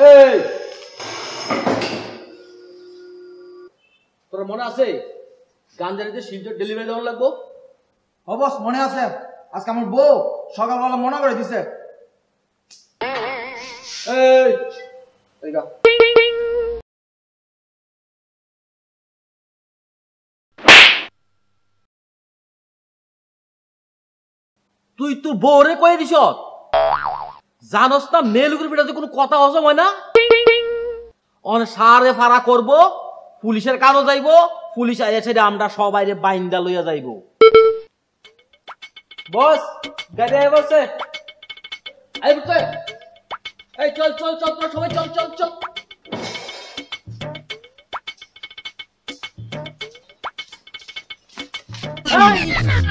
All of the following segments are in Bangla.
এই তোর মনে আছে গাঞ্জারিতে শিলচর ডেলিভারি দেওয়া লাগবো? বস মনে আছে, আজকে আমার বউ সকালবেলা মনে করে দিছে। তুই তোর বউরে কয়ে দিস? জানস না মেয়ে লোকের ভিতরে কোনো কথা হজম হয় না? সারে ফাড়া করবো, পুলিশের কারো যাইবো, পুলিশ আইছে আমরা সবাই বাইন্দা লইয়া যাইব। বস গাড়ি আই বসে, এই বসে, এই চল চল চল তোরা সবাই চল চল চল।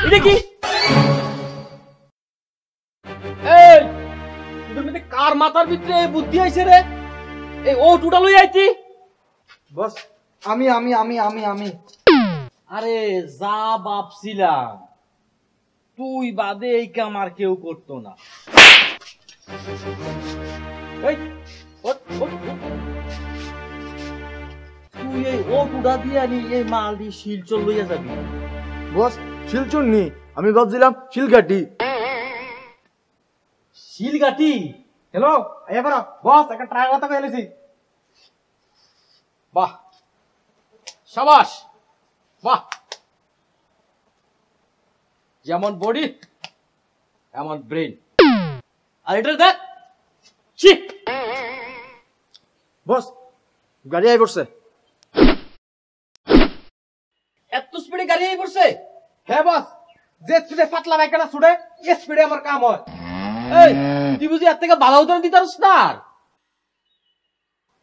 এটা কি? এই তোদের মধ্যে কার মাথার ভিতরে এই বুদ্ধি আইছে রে? এই ও টুটা লই আইছি। বস আমি আমি আমি আমি আমি আরে যা ভাবছিলাম তুই বাদে এই কাম আর কেউ করতো না। এই ওঠ, ওঠ, ওঠ। তুই এই ও টুটা দিয়ে নি এই মাল দিয়ে শিলচর লইয়া যাবি? বস শিলচুন নি, আমি ভাবছিলাম শিলঘাটি। শিলঘাটি? হ্যালো এবার বস একটা ট্রাই কথা কইলেছি। বাহ শাবাশ, বাহ, যেমন বডি এমন ব্রেন। আর এটা দেখ, ছি বস গাড়ি আই পড়ছে। এত স্পিডে গাড়ি আই পড়ছে? হ্যাঁ বস, যে স্পিডে পাতলা বাইকটা ছুটে এই স্পিডে আমার কাম হয়। এই তুই বুঝি এর থেকে ভালো উদাহরণ দিতে পারছ না?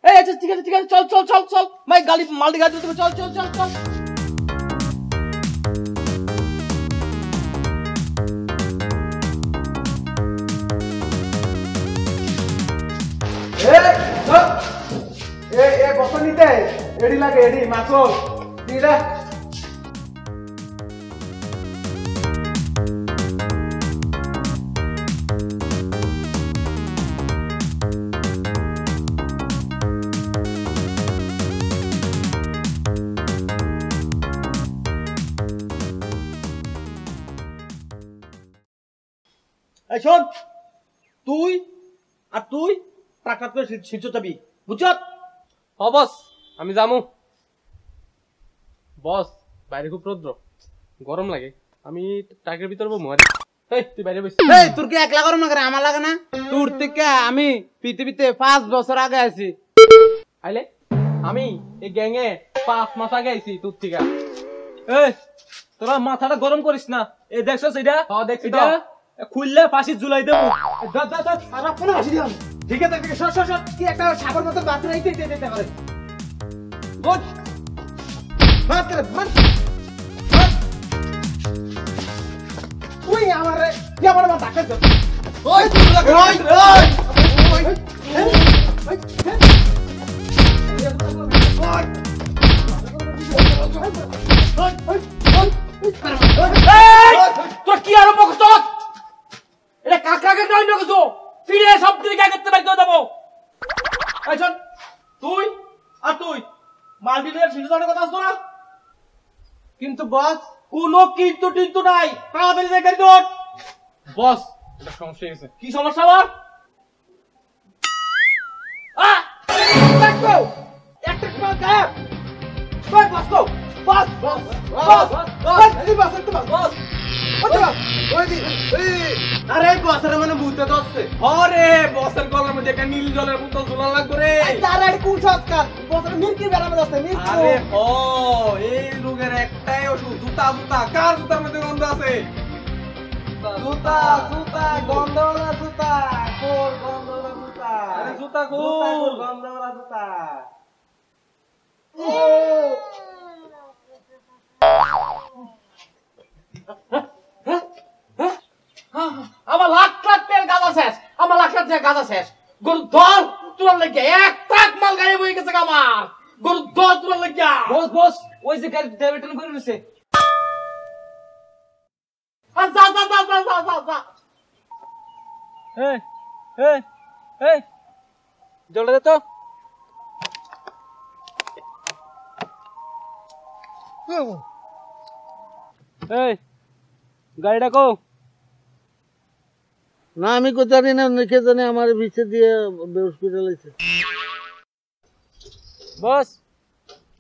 এই আচ্ছা ঠিক আছে ঠিক আছে, চল চল চল চল, ভাই গাড়ি মালটি গাড়ি চল চল চল চল। এ বসন নিতে এডি লাগে, এডি মাছল দিলা। এই শোন, তুই আর তুই ট্রাক্টর করে শিলচর যাবি, বুঝছ? ও বস আমি যামু। বস বাইরে খুব রৌদ্র, গরম লাগে, আমি ট্রাকের ভিতর বমু। আরে এই তুই বাইরে বসে। এই তোর কি একলা গরম লাগে? আমার লাগে না? তোর থেকে আমি পৃথিবীতে 5 বছর আগে আছি। আইলে আমি এই গ্যাংয়ে 5 মাস আগে আইছি তোর থেকে। এই তোরা মাথাটা গরম করিস না। এই দেখছস এটা? হ্যাঁ দেখছি এটা খুললে ফাঁসি ঝুলাই দেবো। সারা কোন হাসি দিলাম। ঠিক আছে ঠিক আছে, সর সর সর, কি একটা সাগর মতো বাথরুম আইতে দিতে পারে। বস বাত করে বাত। তুই আমারে কি আমার মা ডাকে তো? ওই ওই ওই তোর কি আরম্ভ করছ? এটা কাকাকে নয় না কিছু, ফিরে সব দিকে কে করতে বাইতে দেবো। এই শোন, তুই আর তুই মাল ডিলের সিদ্ধান্তের কথা আসতো না? কিন্তু বস কোনো কিন্তু টিন্তু নাই, তাড়াতাড়ি যাই গাড়ি তোর। বস এটা সমস্যা হয়েছে। কি সমস্যা আবার? দেখো একটা কাজ গায়ব। কই বস গো, বস বস বস বস এই বস একটু বস বস ওই দি এই। আরে বসের মানে ভূতে দছছে। আরে বসের গলার মধ্যে একটা নীল জলের বোতল ঝুলান লাগবে রে। তারে কোন সৎকার বসের মির্কি বেরামে দছছে মির্কি। আরে ও এই রোগের একটাই ওষুধ, জুতা। জুতা কার জুতার মধ্যে গন্ধ আছে? জুতা জুতা গন্ধওয়ালা জুতা, কোর গন্ধওয়ালা জুতা। আরে জুতা গো, গন্ধওয়ালা জুতা। আমার লাখ লাখ তেল গাঁজা শেষ, আমার লাখ লাখ গাঁজা শেষ। গরু দল তোর লেগে 1 ট্রাক মাল গাড়ি বই গেছে আমার। গরু দল তোর লেগে। বস বস ওই যে গাড়ি ড্রাইভারটা করে রইছে। আর যা যা যা যা যা যা যা। এই এই এই জলটা দে তো। এই গাড়িটা কো? না আমি কোথাও জানি না, লিখে জানি আমার বিছে দিয়ে হসপিটাল আছে। বস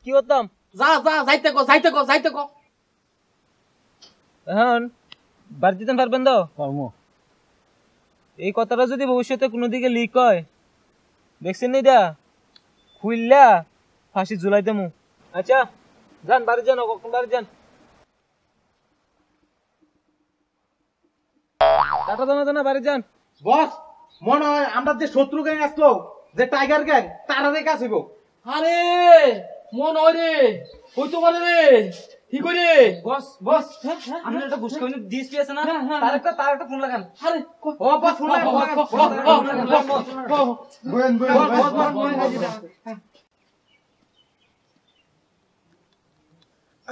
কি করতাম? যা যা যাইতে কো এখন বাড়ি দিতে পারবেন তো? কর্ম এই কথাটা যদি ভবিষ্যতে কোনো দিকে লিক হয়, দেখছেন নি দা খুললা ফাঁসি ঝুলাই দেমু। আচ্ছা যান বাড়ি যান, কখন বাড়ি যান। টাটা দানা দানা বাড়ি যান। বস মনে হয় আমরা যে শত্রু গ্যাং আসলো, যে টাইগার গ্যাং, তারারে কাছে গো। আরে মন হয় রে, হইতো পারে রে, কি করে? বস বস আপনি একটা ঘুষ খাওয়ানি ডিএসপি আছে না, তার একটা ফোন লাগান। আরে ও বস ফোন লাগান।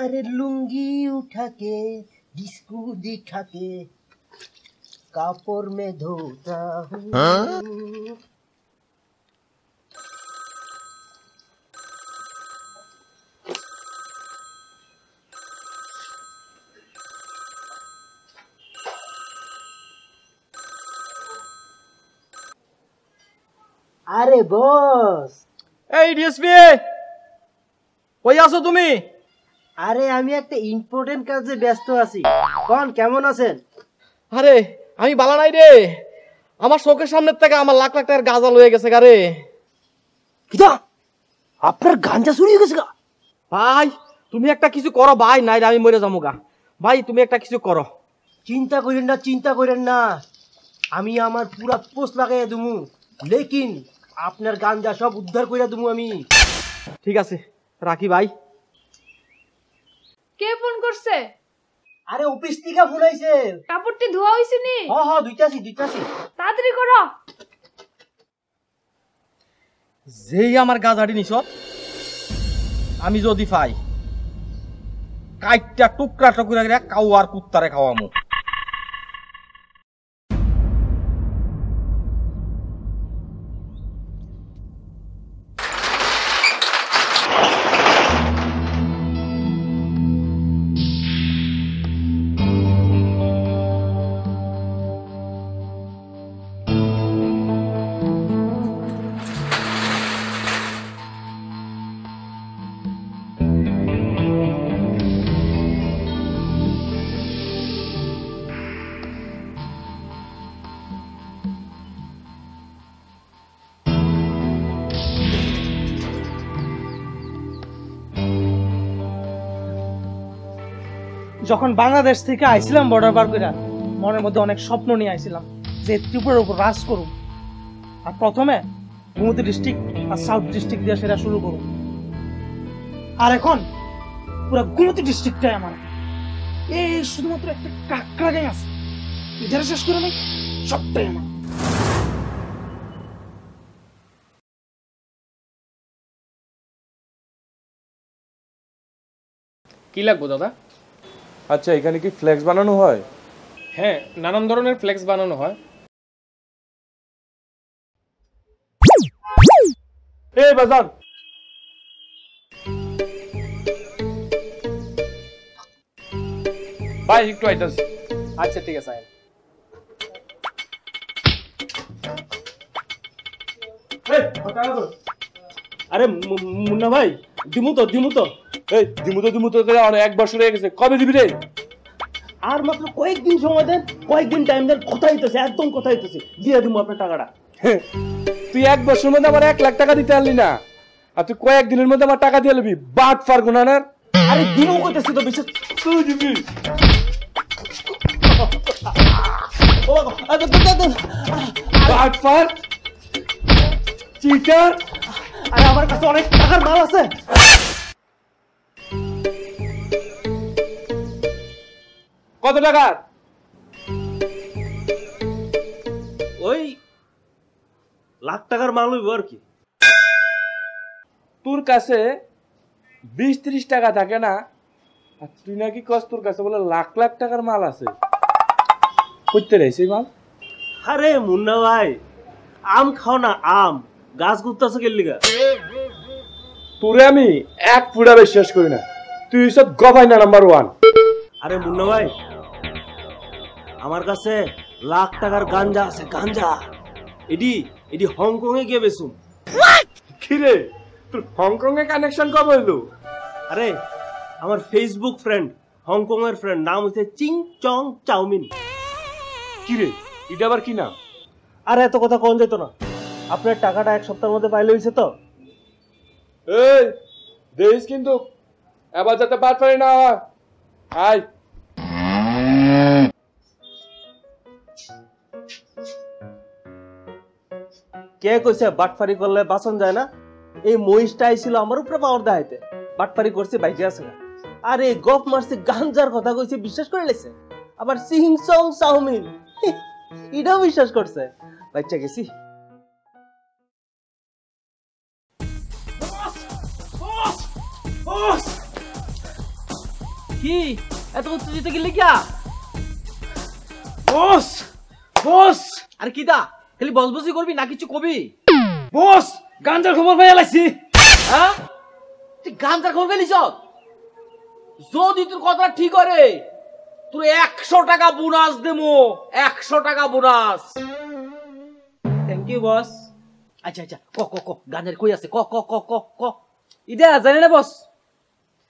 अरे लुंगी उठा के डिस्को दिखा के कापड़ में धोता हूँ। अरे बॉस, এই ডিএসপি কই আছো তুমি? আরে আমি একটা ইম্পর্টেন্ট কাজে ব্যস্ত আছি। কোন কেমন আছেন? আরে আমি বালা নাই রে, আমার চোখের সামনের থেকে আমার লাখ লাখ টাকার গাঁজা লয়ে গেছে গারে। কিদা আপনার গাঞ্জা চুরি হয়ে গেছে গা? ভাই তুমি একটা কিছু করো ভাই, নাই রে আমি মরে যাবো গা। ভাই তুমি একটা কিছু করো। চিন্তা করেন না, আমি আমার পুরা পোস্ট লাগাই দেবো, লেকিন আপনার গাঞ্জা সব উদ্ধার করে দেবো আমি। ঠিক আছে রাখি ভাই। কে ফোন করছে? আরে অফিস থেকে ফোন আইছে। কাপড়টি ধোয়া হইছে নি? হ্যাঁ দুইটাছি। তাড়াতাড়ি করো। যেই আমার গাঁজাটি নিছ আমি যদি পাই কাইটটা টুকরা টুকরা করে কাউয়ার কুত্তারে খাওয়ামু। যখন বাংলাদেশ থেকে আইছিলাম বর্ডার পার করে, মনের মধ্যে অনেক স্বপ্ন নিয়ে আইছিলাম যে ত্রিপুরার উপর রাজ করুম, আর প্রথমে গোমতী ডিস্ট্রিক্ট আর সাউথ ডিস্ট্রিক্ট দিয়ে সেটা শুরু করুম। আর এখন পুরো গোমতী ডিস্ট্রিক্টটাই আমার। এই শুধুমাত্র একটা কাকড়া গ্যাং আছে, এটারে শেষ করে নাই, সবটাই আমার। কি লাগবো দাদা? আচ্ছা এখানে কি ফ্লেক্স বানানো হয়? হ্যাঁ নানান ধরনের ফ্লেক্স বানানো হয়। এই বাজার ভাই একটু আইতাস। আচ্ছা ঠিক আছে। আরে মুন্না ভাই, দিমু তো এই দিমু তো আর 1 বছর হয়ে গেছে, কবে দিবি রে? আর মাত্র কয়েকদিন সময় দেন, কয়েকদিন টাইম দেন, কথা হইতেছে, একদম কথা হইতেছে, দিয়ে দিমু আপনার টাকাটা। তুই 1 বছরের মধ্যে আমার 1 লাখ টাকা দিতে পারলি না, আর তুই কয়েকদিনের মধ্যে আমার টাকা দিয়ে লবি? বাট ফারগুনানার। আরে দিমু কইতেছি তো, বিশ্বাস তুই দিবি? But far cheater. আরে আমার কাছে অনেক টাকার মাল আছে। কত টাকার? ওই লাখ টাকার মাল হইব আর কি। তোর কাছে 20-30 টাকা থাকে না, আর তুই নাকি কস তোর কাছে বলে লাখ লাখ টাকার মাল আছে। করতে রে সেই মাল? আরে মুন্না ভাই, আম খাও না আম, গাছ ঘুরতেছে কে লিগা? তোরে আমি এক ফুটা বিশ্বাস করি না, তুই সব গভাইনা নাম্বার 1। আরে মুন্না ভাই, আমার কাছে লাখ টাকার গাঞ্জা আছে, গাঞ্জা। এডি হংকং এ গিয়ে বেচুম। কি রে, তোর হংকং এ কানেকশন কবে হইলো? আরে আমার ফেসবুক ফ্রেন্ড, হংকং এর ফ্রেন্ড, নাম হচ্ছে চিং চং চাউমিন। কি রে, এটা আবার কি নাম? আর এত কথা কোন যেত না, আপনার টাকাটা এক সপ্তাহের মধ্যে পাইলে হয়েছে তো? এই দেখিস কিন্তু এবার যাতে বাদ পারি না হয়। আয় কে কইছে বাটফারি করলে বাসন যায় না? এই মহিষটা আইছিল আমার উপরে পাওয়ার দেখাইতে, বাটফারি করছে বাইকে আছে না। আরে গপ মারছে, গাঞ্জার কথা কইছে, বিশ্বাস করে লেছে। আবার চিং চং চাউমিন এটাও বিশ্বাস করছে। বাচ্চা গেছি। কি এত উত্তেজিত গেলি কিয়া? বস বস আর কি দা খালি বসবসি করবি না কিছু কবি? বস গাঞ্জার খবর পাইয়া লাইছি। হ্যাঁ, তুই গাঞ্জার খবর পেলিস? যদি তোর কথা ঠিক করে তুই 100 টাকা বোনাস দেবো, 100 টাকা বোনাস। Thank you boss. আচ্ছা আচ্ছা, ক ক ক গাঞ্জার কই আছে? ক ক ক ক ক ইটা জানি না বস।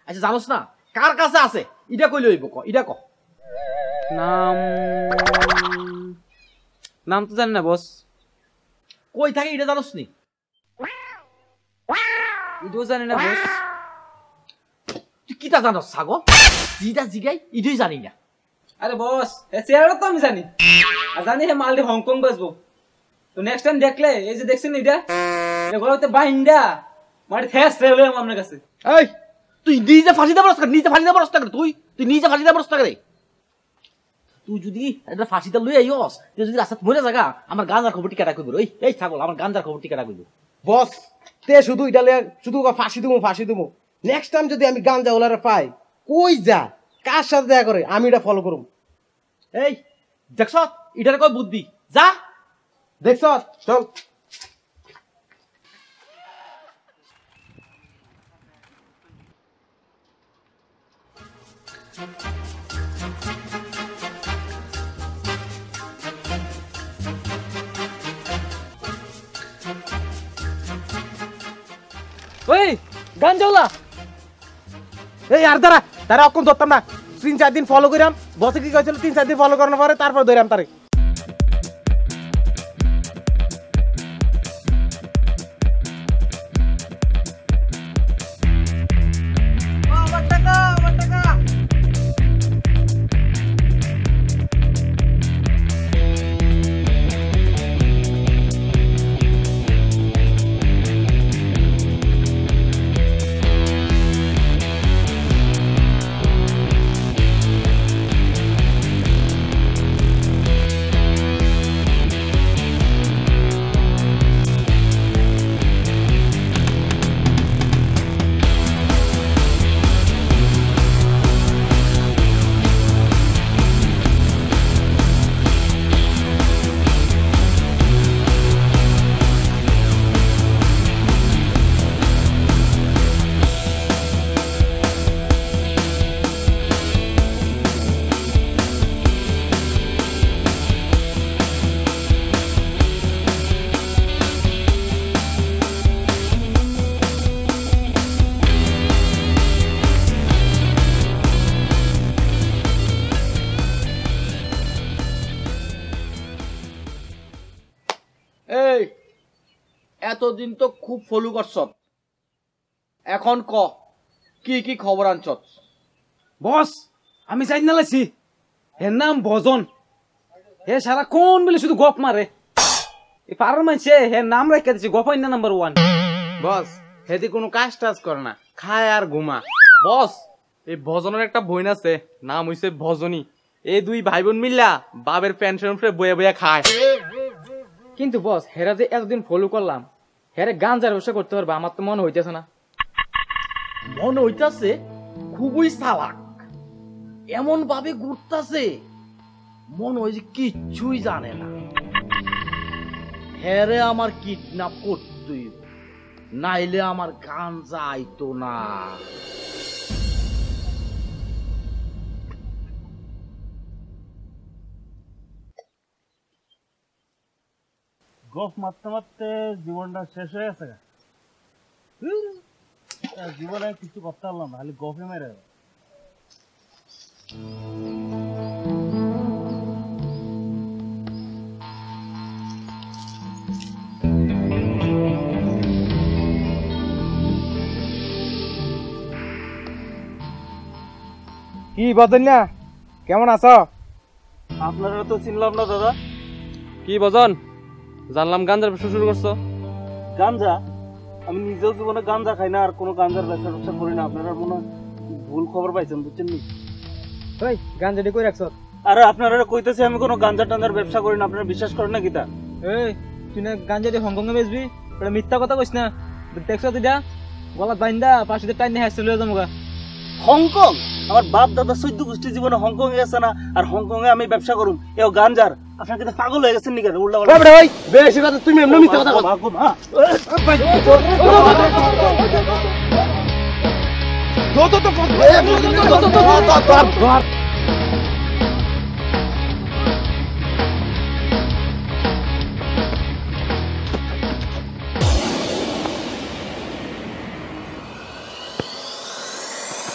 আচ্ছা জানোস না কার কাছে আছে? ইটা কই লইব, ক ইটা ক। নাম নাম তো জানি না বস। কই থাকে এটা জানোস নি? ইটাও জানি না বস। তুই কিটা জানোস ছাগল? জিটা জিগাই ইটাই জানি না। আরে বস এ চেহারা তো আমি জানি, আর জানি হে মালটি হংকং বেচবো। তো নেক্সট টাইম দেখলে এই যে দেখছেন এটা এগুলোতে বাইন্ডা মাটি ফেস রেলে আমার কাছে। এই তুই নিজে ফাঁসি দেবার রাস্তা, নিজে ফাঁসি দেবার রাস্তা করে, তুই নিজে ফাঁসি দেবার রাস্তা করে। তুই যদি একটা ফাঁসিটা লই আইস, তুই যদি রাস্তা মরে জায়গা, আমার গাঞ্জার খবরটি কেটা কইব? এই ছাগল, আমার গাঞ্জার খবরটি কেটা কইব? বস তে শুধু এটা শুধু ফাঁসি দেবো। নেক্সট টাইম যদি আমি গাঞ্জা ওলারে পাই, কই যা কার সাথে দেখা করে আমি এটা ফলো করব। এই দেখছ এটার কয় বুদ্ধি, যা দেখছ? চল। ওই গাঞ্জাওলা, এই আর দাঁড়া অক্ষণ ধরতাম না। 3-4 দিন ফলো করিলাম, বসে কি কইছিল 3-4 দিন ফলো করানোর পরে তারপর ধরিলাম তারে। এই এতদিন তো খুব ফলো করছ, এখন ক কি কি খবর আনছ? বস আমি চাই না লাইছি, এর নাম ভজন। হে সারা কোন বলে শুধু গপ মারে। এই পাড়ার মানুষে হে নাম রেখে দিচ্ছে গপাইনা নাম্বার 1। বস হেদি কোনো কাজ টাজ করে না, খায় আর ঘুমা। বস এই ভজনের একটা বইন আছে, নাম হইছে ভজনী। এই দুই ভাই বোন মিল্লা বাবের পেনশন উঠে বয়ে বয়ে খায়। কিন্তু বস হেরা যে এতদিন ফলো করলাম, হেরে গাঞ্জার ব্যবসা করতে পারবে আমার তো মনে হইতেছে না। মনে হইতাছে খুবই চালাক, এমন ভাবে ঘুরতাছে মনে হয় যে কিচ্ছুই জানে না। হেরে আমার কিডন্যাপ করতে করতেই নাইলে আমার গাঞ্জা আইতো না। গফ মারতে মারতে জীবনটা শেষ হয়ে গেছে। জীবনে কিছু করতে পারলাম না, খালি গফে মেরে। কি বদন না, কেমন আছো? আপনারা তো চিনলাম না দাদা। কি বজন, জানলাম গাঞ্জার ব্যবসা শুরু করছো। গাঞ্জা? আমি নিজেও জীবনে গাঞ্জা খাই না, আর কোনো গাঞ্জার ব্যবসা করি না। আপনারা মনে হয় ভুল খবর পাইছেন, বুঝছেন নি? ওই গাঞ্জাটি কই রাখছো? আরে আপনারা কইতেছি আমি কোনো গাঞ্জা টাঞ্জার ব্যবসা করি না, আপনারা বিশ্বাস করেন না কিতা? এই তুই না গাঞ্জাটি হংকং এ বেচবি? এটা মিথ্যা কথা কইস না। দেখছো তুইটা গলা বাইন্দা পাশে টাইনে হাসতে লয়ে যামুগা। হংকং? আমার বাপ দাদা 14 গোষ্ঠী জীবনে হংকং এ গেছে না, আর হংকং এ আমি ব্যবসা করুম এও গাঞ্জার? আপনার কিন্তু পাগল হয়ে গেছেন নাকি? উল্টা পাল্টা ওই বেশি কথা, তুমি এমনি মিথ্যা কথা কও।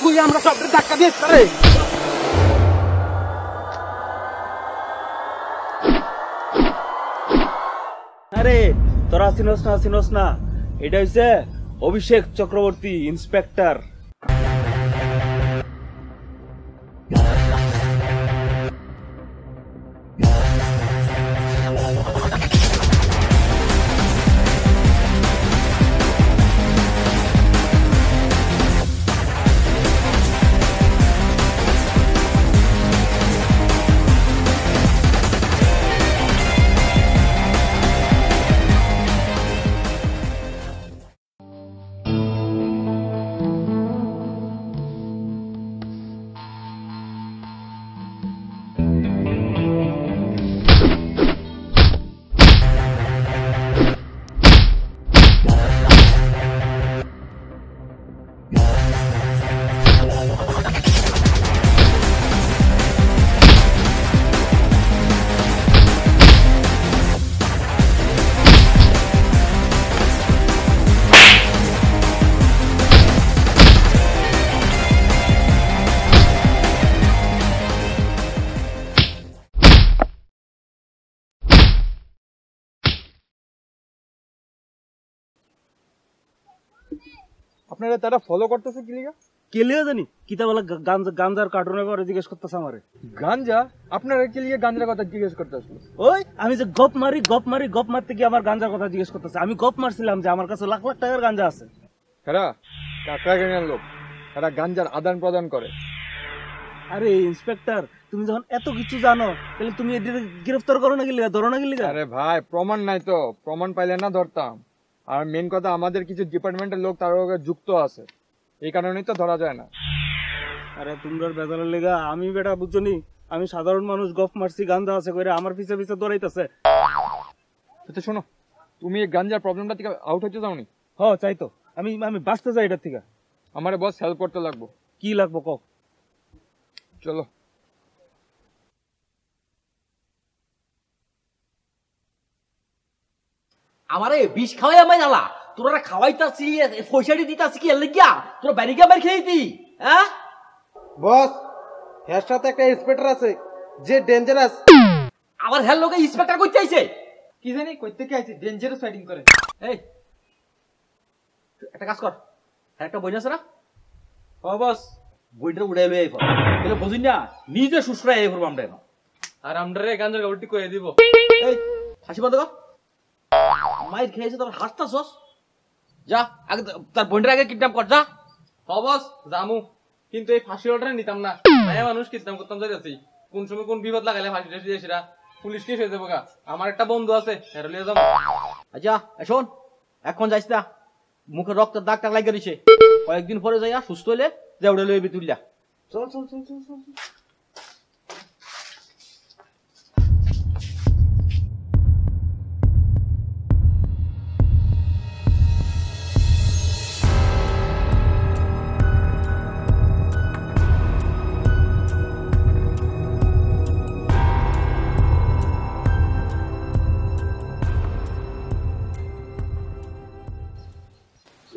তুই আমরা সব ধাক্কা দিয়ে তারে। আরে তোরা চিনোস না, এটা হইছে অভিষেক চক্রবর্তী, ইন্সপেক্টর। আপনারা তারা ফলো করতেছে কি লিগা? কে লিয়ে জানি কিতা বলে গাঞ্জার কার্টুনের পরে জিজ্ঞেস করতেছে আমারে। গাঞ্জা? আপনারা কি লিগা গাঞ্জার কথা জিজ্ঞেস করতেছিল? ওই আমি যে গপ মারতে গিয়ে আমার গাঞ্জার কথা জিজ্ঞেস করতেছে। আমি গপ মারছিলাম যে আমার কাছে লাখ লাখ টাকার গাঞ্জা আছে। এরা কাকড়া গ্যাংয়ের লোক, এরা গাঞ্জার আদান প্রদান করে। আরে ইন্সপেক্টর, তুমি যখন এত কিছু জানো তাহলে তুমি এদের গ্রেফতার করো না কি লিগা, ধরো না কি লিগা? আরে ভাই প্রমাণ নাই তো, প্রমাণ পাইলে না ধরতাম। আর মেন কথা আমাদের কিছু ডিপার্টমেন্টের লোক তার সঙ্গে যুক্ত আছে, এই কারণেই তো ধরা যায় না। আরে তোমরা বেজালের লিগা আমি বেটা বুঝছনি, আমি সাধারণ মানুষ গপ মারছি, গাঞ্জা আছে কইরা আমার পিছে পিছে দৌড়াইতেছে। তো শোনো, তুমি এই গাঞ্জার প্রবলেমটা থেকে আউট হইতে যাওনি? হ চাই তো, আমি বাঁচতে চাই এটার থেকে। আমারে বস হেল্প করতে লাগবো। কি লাগবো কক? চলো। আমারে বিষ খাওয়াই আমায় নালা, তোরা খাওয়াইতাছি পয়সাটি দিতাছি কি এর লাগিয়া? তোরা বাইরে গিয়ে বাইরে খেয়ে দিতি? হ্যাঁ বস, এর সাথে একটা ইন্সপেক্টর আছে যে ডেঞ্জারাস। আমার হেল লোকে ইন্সপেক্টর কইতে আইছে? কি জানি কইতে কি আইছে, ডেঞ্জারাস ফাইটিং করে। এই একটা কাজ কর, একটা বই আছে না? ও বস, বইটা উড়াই লই আইব, তাহলে বুঝিন না নিজে সুসরাই আইব আমরা না। আর আমরা গাঞ্জার খবরটি কয়ে দিব। এই হাসি বন্ধ কর, মাইর খেয়েছে তোর হাসতাছস? যা আগে তার বইটার আগে কিডন্যাপ কর, যা। বস জামু, কিন্তু এই ফাঁসি অর্ডার নিতাম না। মায়া মানুষ কিডন্যাপ করতাম যাইতাছি, কোন সময় কোন বিপদ লাগালে ফাঁসি টাসি দিয়েছিরা পুলিশ কেস হয়ে যাবো গা। আমার একটা বন্ধু আছে, হেরে লিয়ে যাবো। আচ্ছা শোন, এখন যাইস না, মুখে রক্তের দাগ টাগ লাগিয়ে দিছে, কয়েকদিন পরে যাইয়া সুস্থ হইলে যা উড়ে লইবি তুইলা। চল চল চল চল চল।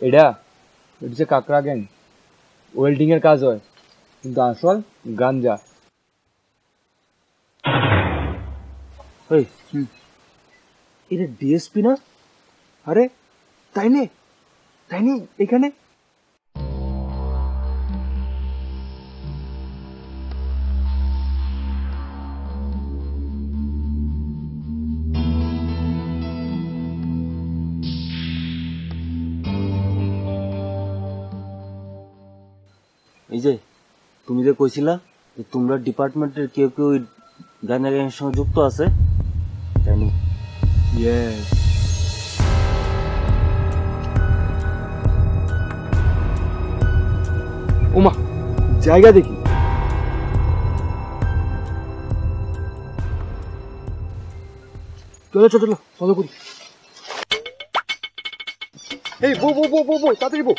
এটা হচ্ছে কাকড়া গ্যাং, ওয়েল্ডিং এর কাজ হয়, কিন্তু আসল গাঞ্জা। এটা ডিএসপি না? আরে তাই নে এখানে এই যে তুমি যে কইছিলা যে তোমরা ডিপার্টমেন্টের কেউ কেউ গানের সঙ্গে যুক্ত আছে, জানি। ওমা জায়গা দেখি। চলো চলো ফলো করি। এই বো বো বো বো বো তাড়াতাড়ি বো।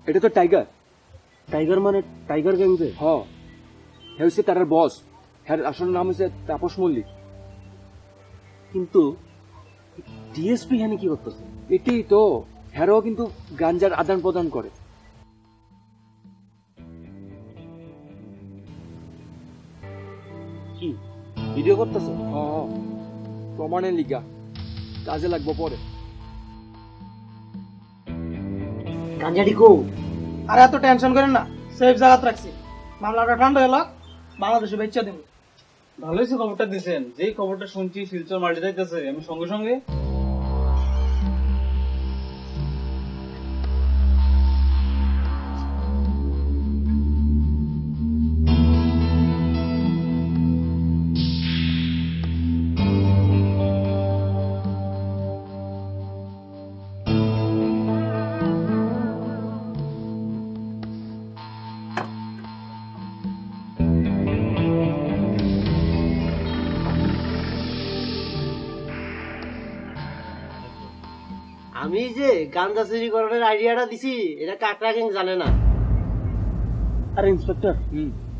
এটা তো টাইগার। টাইগার মানে টাইগার গ্যাং যে? হ, হে হচ্ছে তার বস। হ্যাঁ আসল নাম হচ্ছে তাপস মল্লিক। কিন্তু ডিএসপি এখানে কি করতেছে? এটাই তো, হ্যারও কিন্তু গাঞ্জার আদান প্রদান করে। কি ভিডিও করতেছে? হ প্রমাণের লিগা কাজে লাগবো পরে। গাঞ্জাটি কো? আর এত টেনশন করেন না, সেফ জায়গাত রাখছি। মামলাটা ঠান্ডা হলো, বাংলাদেশে বেচা দেব। ভালো হয়েছে খবরটা দিছেন। যেই খবরটা শুনছি শিলচর মাটি যাইতেছে, আমি সঙ্গে সঙ্গে আমি যে গাঞ্জা চুরি করার আইডিয়াটা দিছি, এটা কাকড়া গ্যাং জানে না। আরে ইন্সপেক্টর,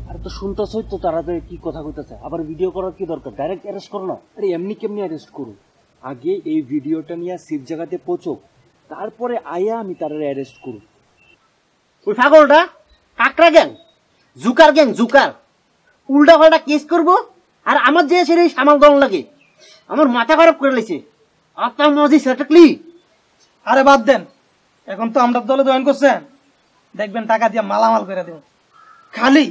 আরে তো শুনতেছই তো তারা যে কি কথা কইতেছে। আবার ভিডিও করার কি দরকার? ডাইরেক্ট অ্যারেস্ট করো না। আরে এমনি কেমনি অ্যারেস্ট করুন? আগে এই ভিডিওটা নিয়ে সেফ জায়গাতে পৌঁছক, তারপরে আয়া আমি তার অ্যারেস্ট করুন। ওই পাগলটা কাকড়া গ্যাং, জুকার গ্যাং, জুকার উল্টা পাল্টা কেস করবো, আর আমার যে সেটাই সামাল দল লাগে। আমার মাথা খারাপ করে লেছে। আপনার মজি সেটাকলি। আরে বাদ দেন, এখন তো আমরা দলে জয়েন করছেন, দেখবেন টাকা দিয়ে মালামাল করে দেব। খালি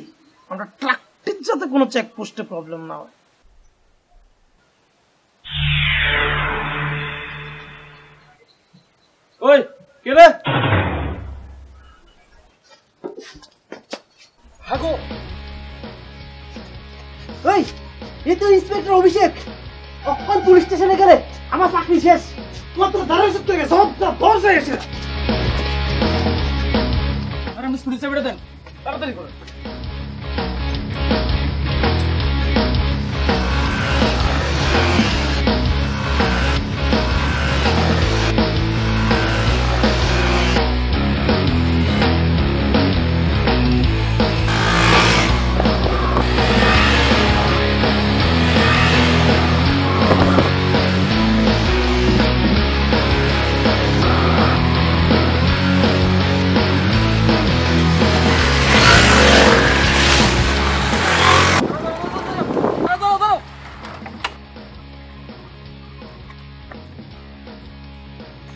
আমরা ট্রাকটির যাতে কোনো চেকপোস্টে প্রবলেম না হয়। ওই কে রে? হাগো ওই এই তো ইন্সপেক্টর অভিষেক। অক্ষণ পুলিশ স্টেশনে গেলে আমার চাকরি শেষ। মাত্র দাঁড়াই সব থেকে সবটা বস হয়ে গেছে। আরে আমি পুলিশে বেড়ে দেন, তাড়াতাড়ি করুন।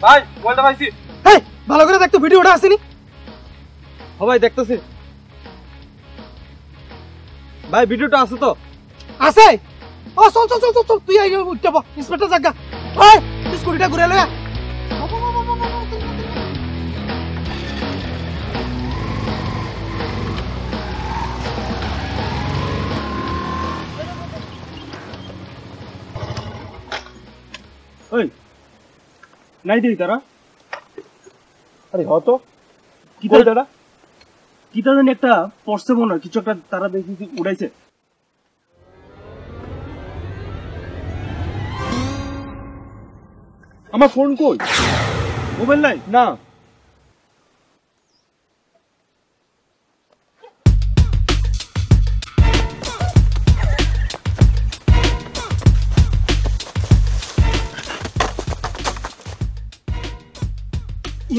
ভাই মোবাইলটা পাইছি। এই ভালো করে দেখতো ভিডিওটা আসেনি? ও ভাই দেখতেছি। ভাই ভিডিওটা আছে তো? আছে। ও চল চল চল চল তুই আই উঠতে পা ইন্সপেক্টর জাগা। ওই স্কুটিটা ঘুরে লয়া। ওই নাই দিই তারা আরে হতো কি দাদা কি জানি একটা পড়ছে মনে হয় কিছু একটা তারা দেখি উড়াইছে আমার ফোন কই মোবাইল নাই না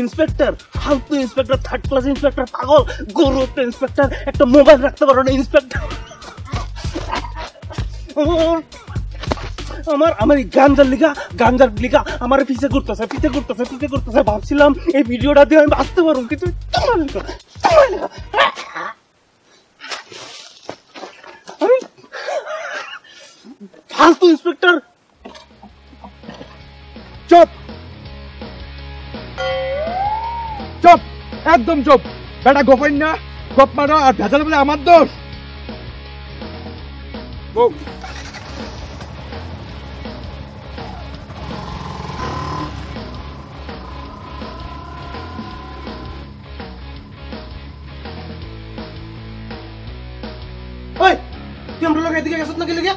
ইন্সপেক্টর ফালতু ইন্সপেক্টর থার্ড ক্লাস ইন্সপেক্টর পাগল গরু একটা ইন্সপেক্টর একটা মোবাইল রাখতে পারো না ইন্সপেক্টর আমার গাঞ্জার লিগা আমার পিছে করতেছে ভাবছিলাম এই ভিডিওটা দিয়ে আমি বাঁচতে পারবো কিন্তু ফালতু ইন্সপেক্টর চুপ চুপ একদম চুপ বেটা গোপাইন না গপ মারো আর ভেজাল বলে আমার দোষ ওই তুই আমরা লোক এদিকে গেছত নাকি লিগা?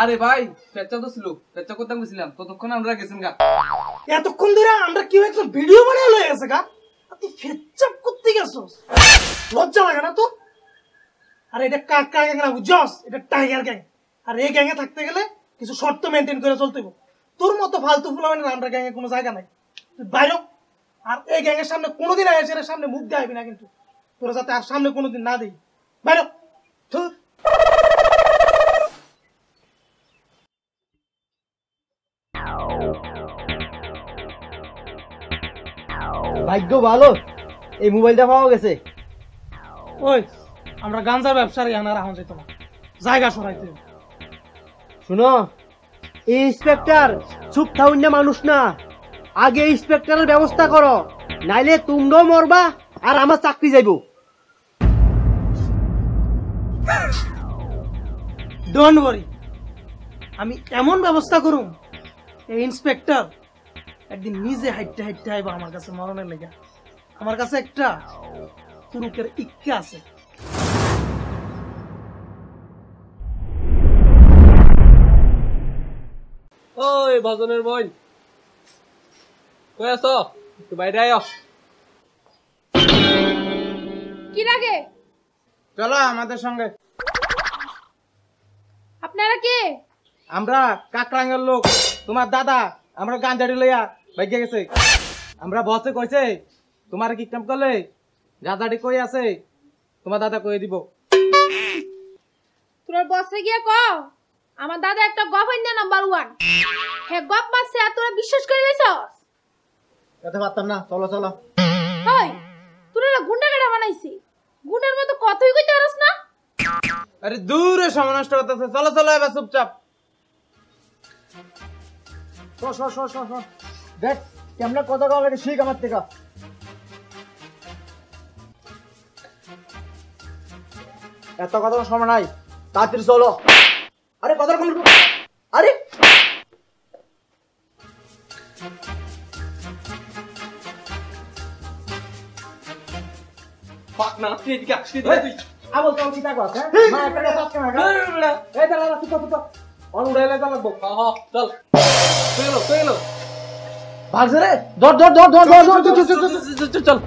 আরে ভাই পেচ্চা তো ছিল পেচ্চা করতে গেছিলাম ততক্ষণ আমরা গেছেন গা এতক্ষণ ধরে আমরা কেউ একজন ভিডিও বানিয়ে লয়ে গেছে গা আর তুই ফেচ্চাপ করতে গেছস লজ্জা লাগে না তো আর এটা কাকা গ্যাং না বুঝছস এটা টাইগার গ্যাং আর এই গ্যাংয়ে থাকতে গেলে কিছু শর্ত মেইনটেইন করে চলতে হবে তোর মতো ফালতু ফুলামানের আমরা গ্যাংয়ে কোনো জায়গা নাই তুই বাইরে আর এই গ্যাংয়ের সামনে কোনোদিন আইছে এর সামনে মুখ দেখাবি না কিন্তু তোরা যাতে আর সামনে কোনোদিন না দেই বাইরে ধুর ভাগ্য ভালো এই মোবাইলটা পাওয়া গেছে ওই আমরা গাঞ্জার ব্যবসার ইয়ানা রাখুন যেত না জায়গা সরাইতে হবে। শুনো এই ইন্সপেক্টর চুপ থাউন না মানুষ না আগে ইন্সপেক্টরের ব্যবস্থা করো নাইলে তোমরাও মরবা আর আমার চাকরি যাইব ডোন্ট ওয়ারি আমি এমন ব্যবস্থা করুম এই ইন্সপেক্টর একদিন নিজে হাইটে আইবা আমার কাছে মরণের লেগে আমার কাছে একটা পুরুকের ইচ্ছা আছে ওই ভজনের বোন কই আছো একটু বাইরে আয় কি লাগে? চলো আমাদের সঙ্গে। আপনারা কে? আমরা কাকরাঙ্গের লোক তোমার দাদা আমরা গাঞ্জাড়ি লইয়া ভাগ্য গেছে আমরা বসে কইছে তোমার কি কাম করলে গাঁজাটি কই আছে তোমার দাদা কই দিব তোর বসে গিয়ে কও আমার দাদা একটা গপ ইন্ডিয়া নাম্বার 1 হে গপ মারছে আর তোরা বিশ্বাস করে লইছস? কথা পারতাম না চলো চলো হই তোরা গুন্ডা কেডা বানাইছে গুন্ডার মতো কতই কইতে পারছ না আরে দূরে সময় নষ্ট করতেছে চলো চলো এবার চুপচাপ দেখ কেমন কথা কওয়া লাগে শিখ আমার থেকে এত কথা সময় নাই তাড়াতাড়ি চলো আরে কথা বলবো আরে পাক না তুই এদিকে আসছিস তুই আমল তো চিন্তা কর হ্যাঁ মা একটা কথা কেন এই দাঁড়া তুই অন উড়াইলে যা লাগবো চল তুই এলো ভাগছে রে দৌড় দৌড় দৌড় দৌড় দৌড় দৌড় চল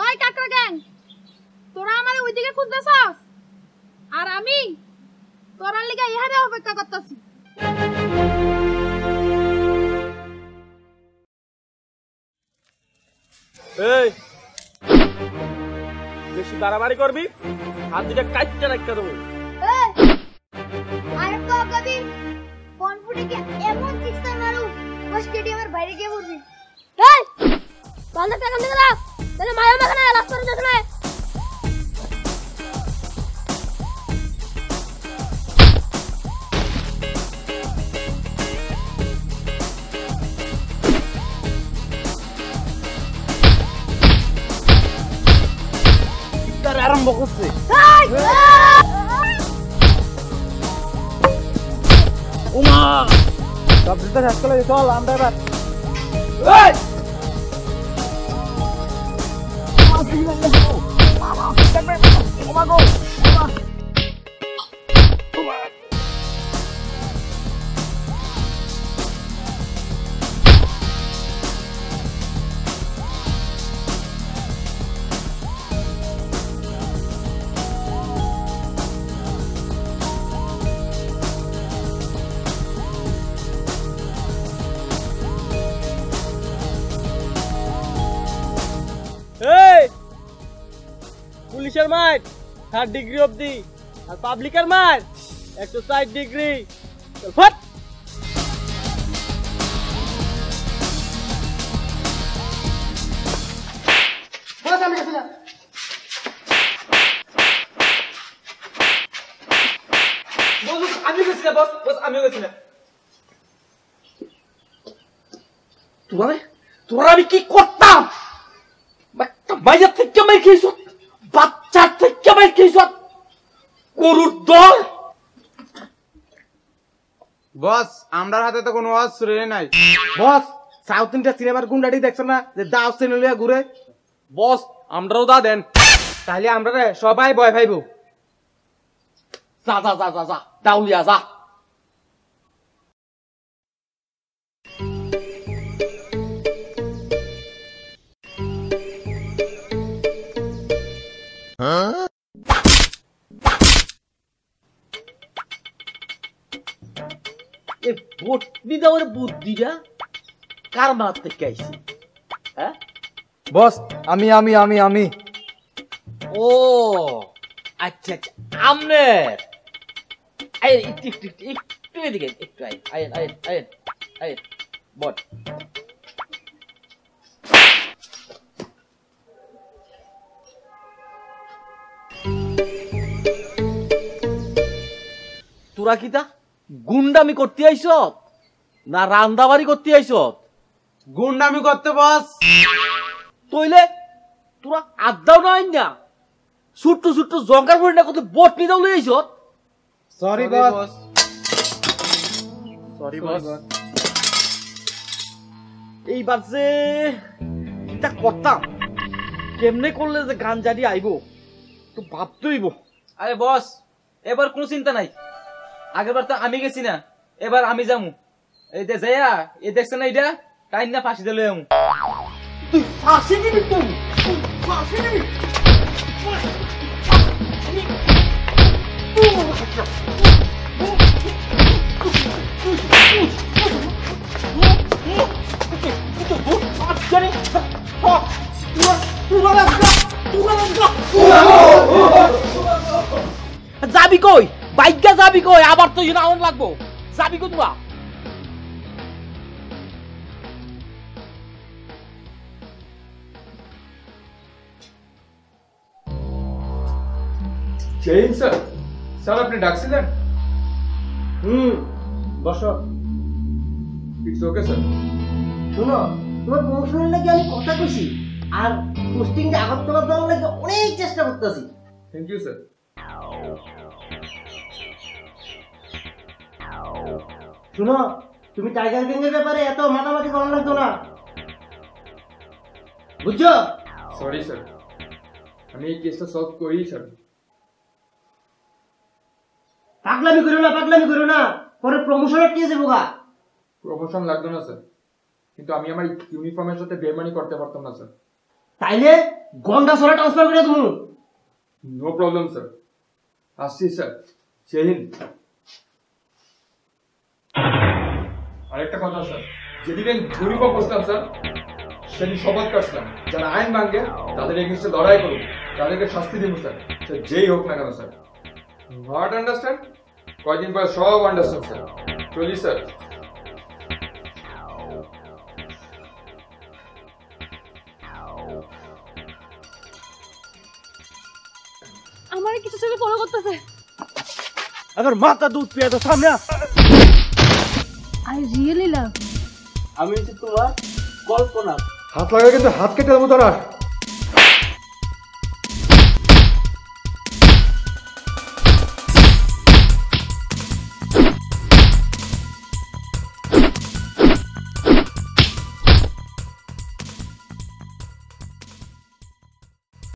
ওই কাকরা গ্যাং তোরা আমারে ওইদিকে খুঁজতেছস আর আমি তোরার লাগি ইহারে অপেক্ষা করতেছি এই বেশি বাড়াবাড়ি করবি হাত দুটা কাটতে রাখতে দেবো। আর কবি কোন ফুটে এমন সিক্সার মারু ও স্টেডিয়ামের বাইরে গিয়ে পড়বি। এই বান্দা টাকা নিয়ে গেলা তাহলে মায়া মাখানা লাস্ট করে দেখলে আরম্ভ করছে। ওমা সব দিতে শেষ করে চল আমরা এবার পুলিশের মার 3rd ডিগ্রি অবধি আর পাবলিকের মার 160 ডিগ্রি। ফট আমি গেছি না বস, বস আমিও গেছি না। তোরা আমি কি করতাম? মাইয়ার থেকে মাই খেয়েছ, বাচ্চার থেকে মাই খেয়েছ, গরুর দল। বস আমরার হাতে তো কোনো অস্ত্র নাই। বস সাউথ ইন্ডিয়া সিনেমার গুন্ডাটি দেখছেন না যে দাও সিনেলিয়া ঘুরে? বস আমরাও দা দেন, তাহলে আমরা সবাই ভয় পাইব। যা যা যা যা যা দাউলিয়া যা। বুদ্ধিটা কার মার থেকে আইছি? হ্যাঁ বস আমি আমি আমি আমি ও আচ্ছা আচ্ছা আমনের একটু একটু একটু এদিকে একটু আয় আয় আয় আয় আয় বট তোরা কিতা গুন্ডামি করতে আইস না রান্দাবাড়ি করতে আইস? গুন্ডামি করতে বস। তইলে তোরা আড্ডাও নাই না ছোট্ট ছোট্ট জঙ্কার পড়ি না কত বট নিদাও লই আইস? Sorry boss. Sorry boss. এইবার যে এটা করতাম কেমনে করলে যে গান জারি আইব তো ভাবতে হইব। আরে বস এবার কোনো চিন্তা নাই, আগেরবার তো আমি গেছি না, এবার আমি যামু। এই যে যাইয়া এ দেখছ না এটা টাইম না ফাঁসি দিলে যামু। তুই ফাঁসি দিবি? তুই ফাঁসি দিবি? যাবি কই? বাইকা যাবি কই? আবার তো আউন লাগবো। যাবি কই তোরা? জৈন স্যার, স্যার আপনি ডাকছিলেন? বসো। It's okay sir. শোনো, তোমার প্রমোশনের লাগে আমি কথা কইছি আর পোস্টিং এ আগরতলা দেওয়ার লাগে অনেক চেষ্টা করতেছি। Thank you sir. শোনো, তুমি টাইগার গ্যাংয়ের ব্যাপারে এত মাতামাতি করা লাগতো না, বুঝছো? সরি স্যার, আমি এই কেসটা সলভ করি স্যার। পাগলামি করো না, পাগলামি করো না, পরে প্রমোশন আটকে যাবো গা। প্রমোশন লাগতো না স্যার, কিন্তু আমি আমার ইউনিফর্মের সাথে বেমানি করতে পারতাম না স্যার। তাইলে গন্ডা সরা ট্রান্সফার করে তুমি। নো প্রবলেম স্যার, আসছি স্যার। জয় হিন্দ। আরেকটা কথা স্যার, যেদিন ইউনিফর্ম করতাম স্যার সেদিন শপথ কাটলাম যারা আইন ভাঙে তাদের এগেইনস্টে লড়াই করুন, তাদেরকে শাস্তি দিব স্যার, সে যেই হোক না কেন স্যার। Not understand? কয়দিন পর সব আন্ডারস্ট্যান্ড স্যার। চলি স্যার। আমার কিছু ছেলে ফলো করতেছে। अगर माता दूध पिया तो सामने आ। I really love আমি তোমার কল্পনা। হাত লাগা কিন্তু হাত কেটে দেবো তোরা।